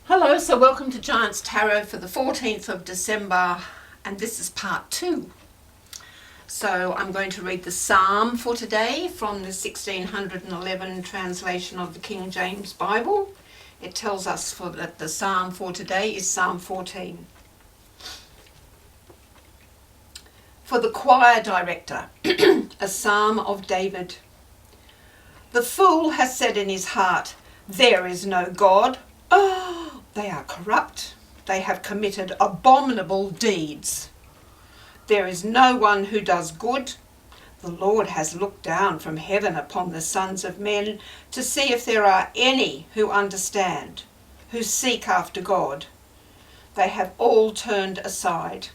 Hello, so welcome to Giants Tarot for the 14th of December, and this is part 2. So I'm going to read the Psalm for today from the 1611 translation of the King James Bible. It tells us that the Psalm for today is Psalm 14. For the choir director, a Psalm of David. The fool has said in his heart, "There is no God." Oh, they are corrupt. They have committed abominable deeds. There is no one who does good. The Lord has looked down from heaven upon the sons of men to see if there are any who understand, who seek after God. They have all turned aside.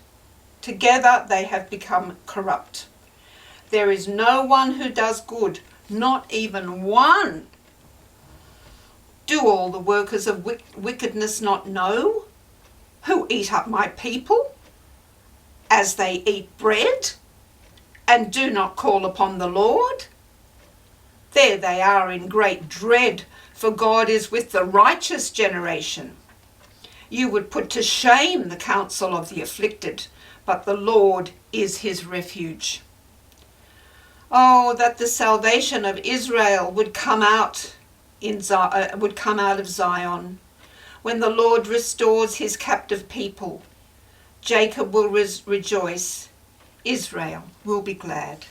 Together they have become corrupt. There is no one who does good, not even one. Do all the workers of wickedness not know, who eat up my people as they eat bread, and do not call upon the Lord? There they are in great dread, for God is with the righteous generation. You would put to shame the counsel of the afflicted, but the Lord is his refuge. Oh, that the salvation of Israel would come out of Zion, when the Lord restores his captive people. Jacob will rejoice, Israel will be glad.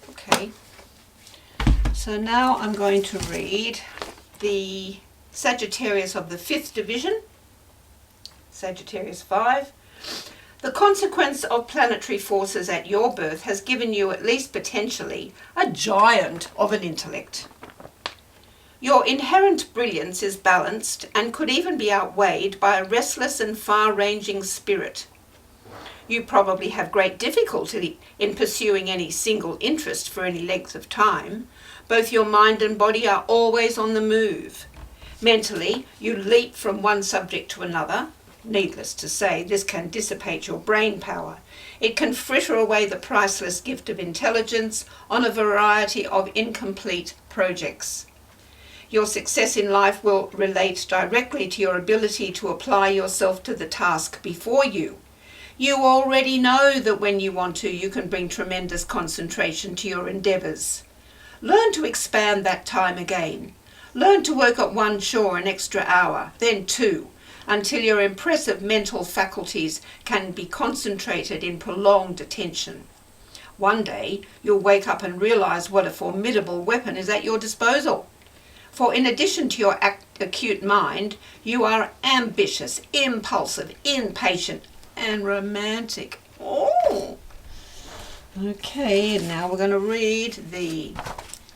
Okay, so now I'm going to read the Sagittarius of the 5th division, Sagittarius 5. The consequence of planetary forces at your birth has given you, at least potentially, a giant of an intellect. Your inherent brilliance is balanced and could even be outweighed by a restless and far-ranging spirit. You probably have great difficulty in pursuing any single interest for any length of time. Both your mind and body are always on the move. Mentally, you leap from one subject to another. Needless to say, this can dissipate your brain power. It can fritter away the priceless gift of intelligence on a variety of incomplete projects. Your success in life will relate directly to your ability to apply yourself to the task before you. You already know that when you want to, you can bring tremendous concentration to your endeavours. Learn to expand that time again. Learn to work at one chore an extra hour, then 2, until your impressive mental faculties can be concentrated in prolonged attention. One day, you'll wake up and realise what a formidable weapon is at your disposal. For in addition to your acute mind, you are ambitious, impulsive, impatient, and romantic. Oh! Okay, and now we're going to read the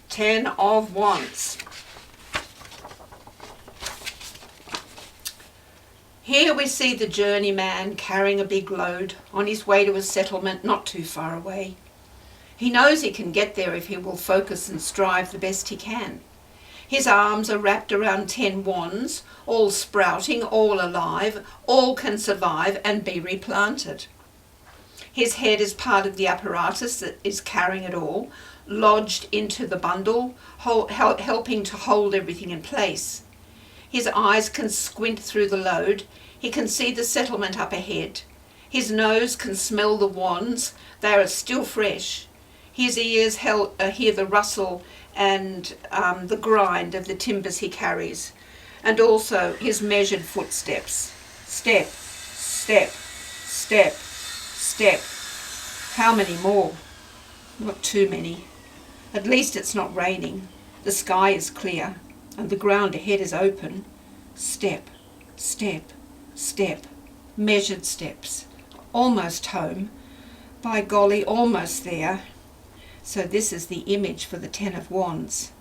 10 of Wands. Here we see the journeyman carrying a big load on his way to a settlement not too far away. He knows he can get there if he will focus and strive the best he can. His arms are wrapped around 10 wands, all sprouting, all alive, all can survive and be replanted. His head is part of the apparatus that is carrying it all, lodged into the bundle, helping to hold everything in place. His eyes can squint through the load. He can see the settlement up ahead. His nose can smell the wands. They are still fresh. His ears hear the rustle and the grind of the timbers he carries, and also his measured footsteps. Step, step, step, step. How many more? Not too many. At least it's not raining. The sky is clear, and the ground ahead is open. Step, step, step. Measured steps. Almost home. By golly, almost there. So this is the image for the 10 of Wands.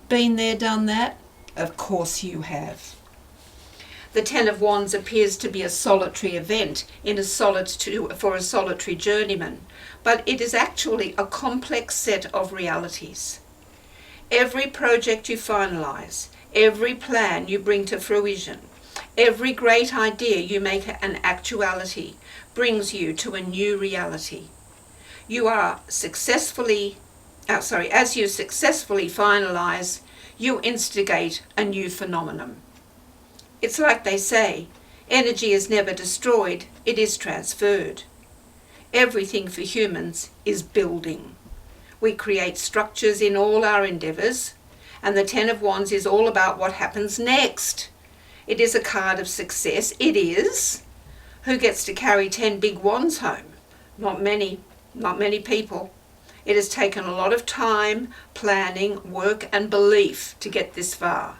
Been there, done that? Of course you have. The 10 of Wands appears to be a solitary event for a solitary journeyman, but it is actually a complex set of realities. Every project you finalize, every plan you bring to fruition, every great idea you make an actuality brings you to a new reality. As you successfully finalize, you instigate a new phenomenon. It's like they say, energy is never destroyed, it is transferred. Everything for humans is building. We create structures in all our endeavours, and the Ten of Wands is all about what happens next. It is a card of success. It is. Who gets to carry 10 big wands home? Not many people. It has taken a lot of time, planning, work and belief to get this far.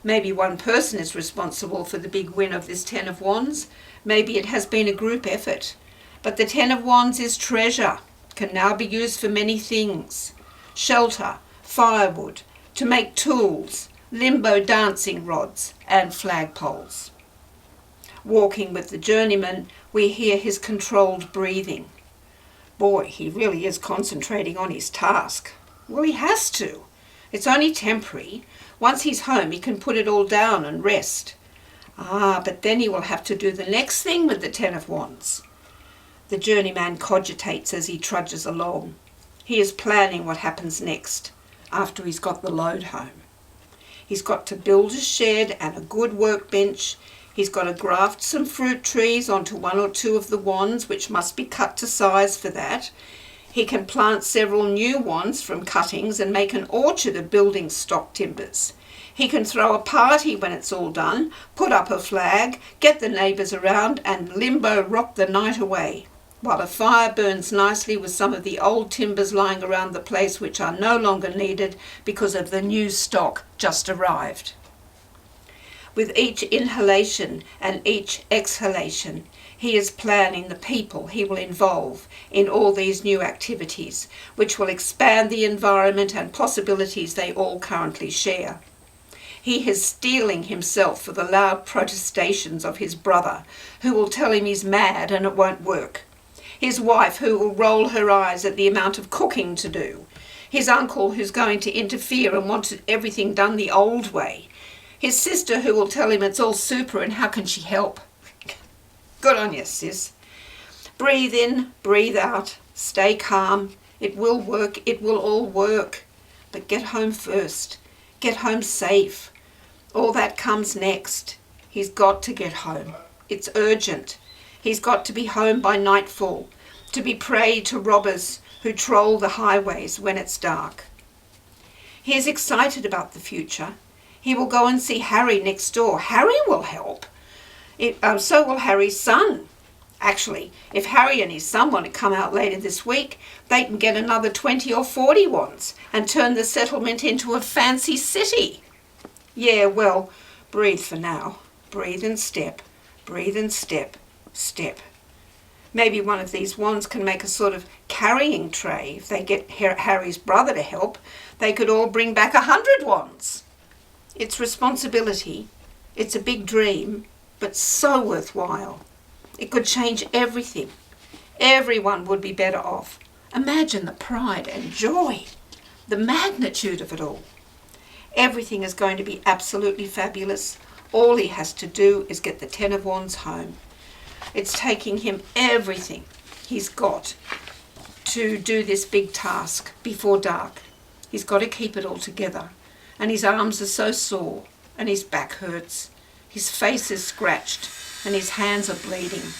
Maybe one person is responsible for the big win of this Ten of Wands. Maybe it has been a group effort. But the Ten of Wands is treasure, can now be used for many things. Shelter, firewood, to make tools, limbo dancing rods and flagpoles. Walking with the journeyman, we hear his controlled breathing. Boy, he really is concentrating on his task. Well, he has to. It's only temporary. Once he's home, he can put it all down and rest. But then he will have to do the next thing with the Ten of Wands. The journeyman cogitates as he trudges along. He is planning what happens next, after he's got the load home. He's got to build a shed and a good workbench. He's got to graft some fruit trees onto one or two of the wands, which must be cut to size for that. He can plant several new wands from cuttings and make an orchard of building stock timbers. He can throw a party when it's all done, put up a flag, get the neighbours around and limbo rock the night away, while a fire burns nicely with some of the old timbers lying around the place which are no longer needed because of the new stock just arrived. With each inhalation and each exhalation, he is planning the people he will involve in all these new activities, which will expand the environment and possibilities they all currently share. He is steeling himself for the loud protestations of his brother, who will tell him he's mad and it won't work. His wife, who will roll her eyes at the amount of cooking to do. His uncle, who's going to interfere and wants everything done the old way. His sister, who will tell him it's all super and how can she help. Good on you, sis. Breathe in, breathe out, stay calm. It will work, it will all work. But get home first. Get home safe. All that comes next. He's got to get home. It's urgent. He's got to be home by nightfall, to be prey to robbers who troll the highways when it's dark. He is excited about the future. He will go and see Harry next door. Harry will help. So will Harry's son. Actually, if Harry and his son want to come out later this week, they can get another 20 or 40 wands and turn the settlement into a fancy city. Yeah, well, breathe for now. Breathe and step. Breathe and step. Step. Maybe one of these wands can make a sort of carrying tray. If they get Harry's brother to help, they could all bring back 100 wands. It's responsibility. It's a big dream, but so worthwhile. It could change everything. Everyone would be better off. Imagine the pride and joy, the magnitude of it all. Everything is going to be absolutely fabulous. All he has to do is get the Ten of Wands home. It's taking him everything he's got to do this big task before dark. He's got to keep it all together. And his arms are so sore, and his back hurts. His face is scratched, and his hands are bleeding.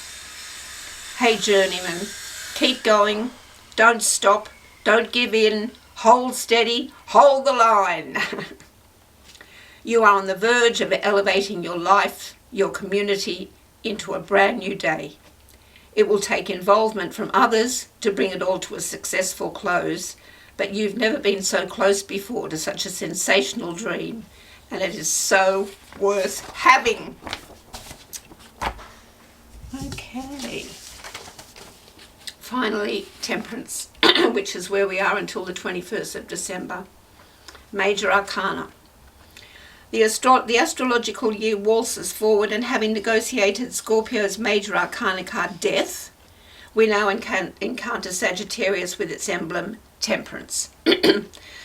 Hey, journeyman, keep going. Don't stop. Don't give in. Hold steady. Hold the line. You are on the verge of elevating your life, your community, into a brand new day. It will take involvement from others to bring it all to a successful close, but you've never been so close before to such a sensational dream, and it is so worth having. Okay. Finally, Temperance, which is where we are until the 21st of December. Major Arcana. The astrological year waltzes forward, and having negotiated Scorpio's Major Arcana card, Death, we now encounter Sagittarius with its emblem, Temperance.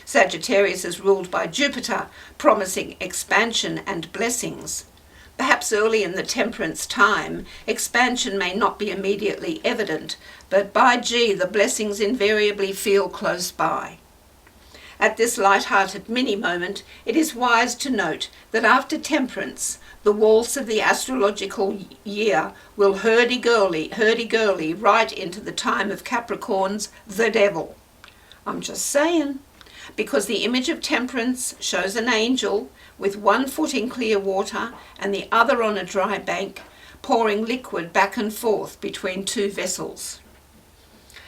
Sagittarius is ruled by Jupiter, promising expansion and blessings. Perhaps early in the temperance time, expansion may not be immediately evident, but by G, the blessings invariably feel close by. At this light-hearted mini-moment, it is wise to note that after Temperance, the waltz of the astrological year will hurdy-gurly right into the time of Capricorn's The Devil. I'm just saying, because the image of Temperance shows an angel with one foot in clear water and the other on a dry bank, pouring liquid back and forth between two vessels.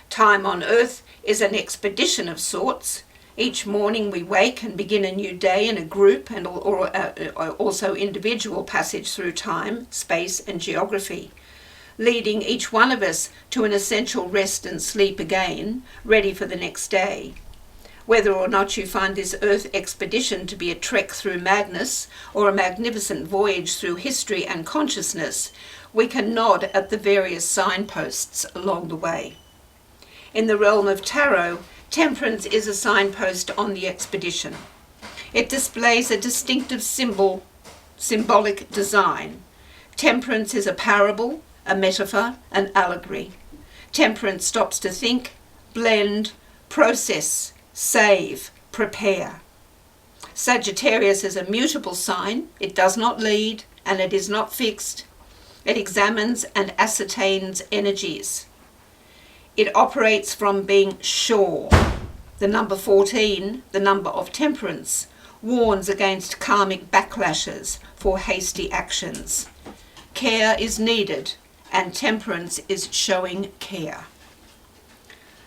Time on Earth is an expedition of sorts. Each morning we wake and begin a new day in a group and also individual passage through time, space and geography, leading each one of us to an essential rest and sleep again, ready for the next day. Whether or not you find this Earth expedition to be a trek through madness or a magnificent voyage through history and consciousness, we can nod at the various signposts along the way. In the realm of tarot, Temperance is a signpost on the expedition. It displays a distinctive symbolic design. Temperance is a parable, a metaphor, an allegory. Temperance stops to think, blend, process, save, prepare. Sagittarius is a mutable sign. It does not lead and it is not fixed. It examines and ascertains energies. It operates from being sure. The number 14, the number of Temperance, warns against karmic backlashes for hasty actions. Care is needed, and Temperance is showing care.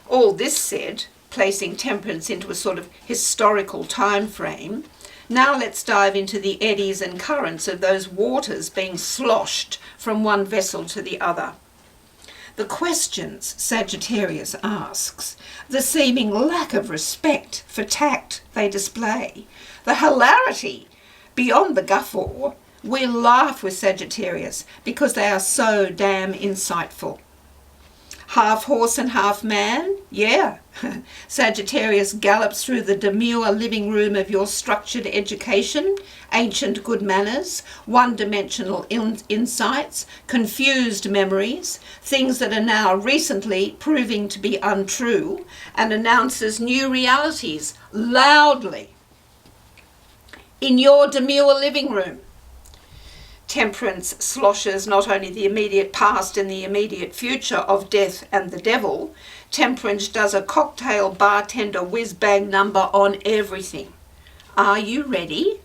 All this said, placing Temperance into a sort of historical time frame, now let's dive into the eddies and currents of those waters being sloshed from one vessel to the other. The questions Sagittarius asks, the seeming lack of respect for tact they display, the hilarity beyond the guffaw. We laugh with Sagittarius because they are so damn insightful. Half horse and half man? Yeah. Sagittarius gallops through the demure living room of your structured education, ancient good manners, one-dimensional insights, confused memories, things that are now recently proving to be untrue, and announces new realities loudly in your demure living room. Temperance sloshes not only the immediate past and the immediate future of death and the devil, Temperance does a cocktail bartender whiz-bang number on everything. Are you ready?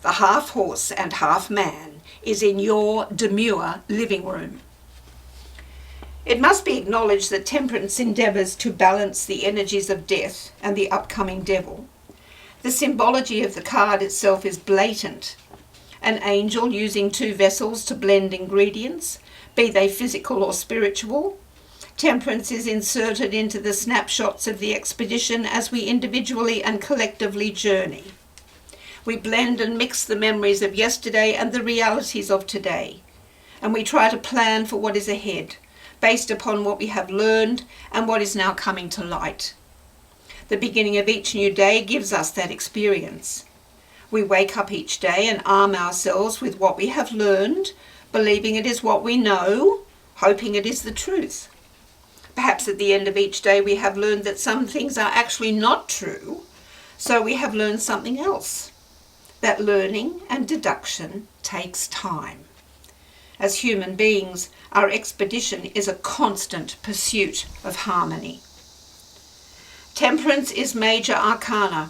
The half horse and half man is in your demure living room. It must be acknowledged that Temperance endeavours to balance the energies of death and the upcoming devil. The symbology of the card itself is blatant. An angel using two vessels to blend ingredients, be they physical or spiritual. Temperance is inserted into the snapshots of the expedition as we individually and collectively journey. We blend and mix the memories of yesterday and the realities of today, and we try to plan for what is ahead, based upon what we have learned and what is now coming to light. The beginning of each new day gives us that experience. We wake up each day and arm ourselves with what we have learned, believing it is what we know, hoping it is the truth. Perhaps at the end of each day we have learned that some things are actually not true, so we have learned something else. That learning and deduction takes time. As human beings, our expedition is a constant pursuit of harmony. Temperance is major arcana.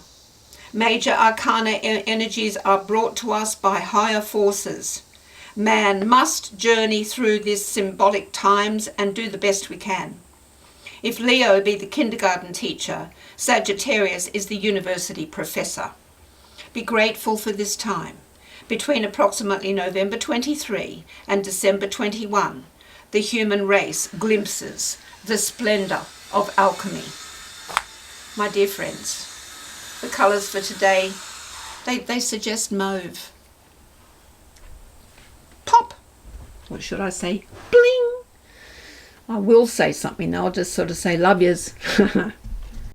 Major arcana energies are brought to us by higher forces. Man must journey through these symbolic times and do the best we can. If Leo be the kindergarten teacher, Sagittarius is the university professor. Be grateful for this time. Between approximately November 23 and December 21, the human race glimpses the splendour of alchemy. My dear friends, the colours for today, they suggest mauve. Pop! Or should I say bling? I will say something, I'll just sort of say love yous.